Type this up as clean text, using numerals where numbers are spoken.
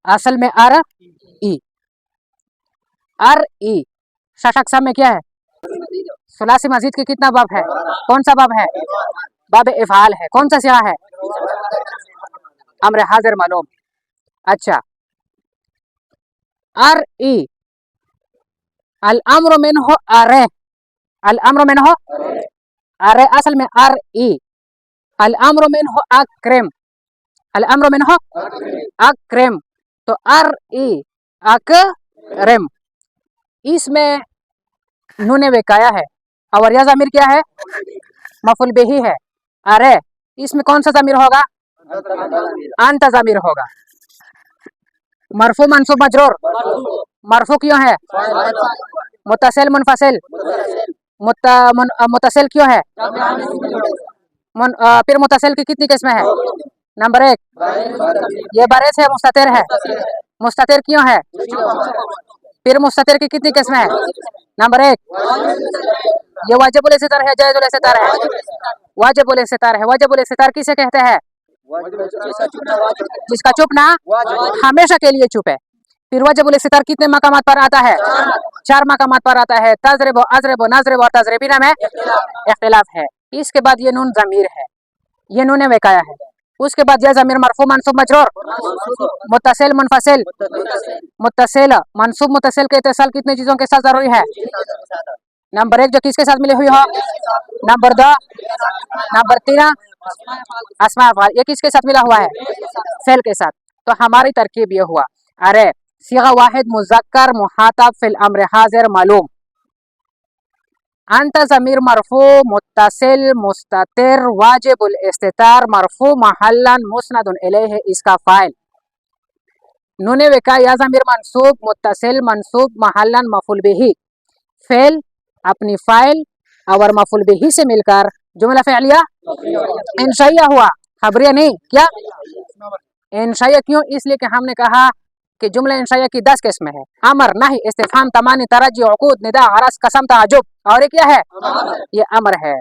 असल में R E, R E शशक में क्या है? सुलासी मजीद के कितना बाब है? कौन सा बाब है? बाब इफ़ाल है। कौन सा सिगा है? अम्र हाजिर मालूम। अच्छा, आर ई अल अम्र मिन्हु अरे, अल अम्र मिन्हु अरे, असल में आर ई अल अम्र मिन्हु अक्रम, अल अम्र मिन्हु अक्रम, तो आर ई अक्रम, इसमें नूने वेकाया है और यह ज़मीर क्या है? मफुल बिही है। अरे, इसमें कौन सा ज़मीर होगा? अंत ज़मीर होगा। मरफू मंसूब मजरूर, मरफू क्यों है? मुत्तसिल मुनफसिल, मुत्तसिल क्यों है? फिर मुत्तसिल की कितनी किस्में हैं? नंबर 1, ये बरेस है, मुस्ततिर है। मुस्ततिर क्यों है? फिर मुस्ततिर की कितनी किस्में हैं? नंबर 1, ये वाजिबुल इस्तितार है, जायजुल इस्तितार है। वाजिबुल इस्तितार है। वाजिबुल इस्तितार किसे कहते हैं? जिसका चुप ना हमेशा के लिए चुप है। फिर वाजिबुल इस्तितार कितने मकामात पर आता है? 4 मकामात पर आता है। तजरिब, अजरिब, नजरिब और तजरिबीना में इख्तिलाफ है। इसके बाद ये नून ज़मीर है, ये नून वेकाया है। उसके बाद यह ज़मीर मरफू मंसूब मजरूर, मुत्तसिल मुनफसिल, मुत्तसिल मंसूब मुत्तसिल के इत्तिसाल कितने चीज़ों के साथ ज़रूरी है? नंबर 1 जो किसके साथ मिली हुई हो, नंबर 2, नंबर 3 अस्मा अफ़आल, ये किसके साथ मिला हुआ है? फेल के साथ। तो हमारी तरकीब ये हुआ, अरे सीगा वाहिद मुज़क्कर मुहातब फिल अम्र हाजिर मालूम, अंत ज़मीर मरफू मुत्तसिल मुस्ततिर वाजिबुल इस्तितार मरफू महल्लन मुस्नदुन इलैहि, इसका फ़ाइल नूने वेका या ज़मीर मंसूब मुत्तसिल मंसूब महल्लन मफूल बिही, फेल अपनी फ़ाइल और मफूल बिही से मिलकर जुमला फ़िअलिया इंशाइया हुआ, खबरिया नहीं। क्या इंशाइया? क्यों? इसलिए कि हमने कहा कि जुमला इंशाइया की 10 किस्में है, अमर, नही, इस्तिफ़हाम, तमानी, तरज्जी, उक़ूद, निदा, गरज़, कसम, ताज्जुब, और ये क्या है? ये अमर है।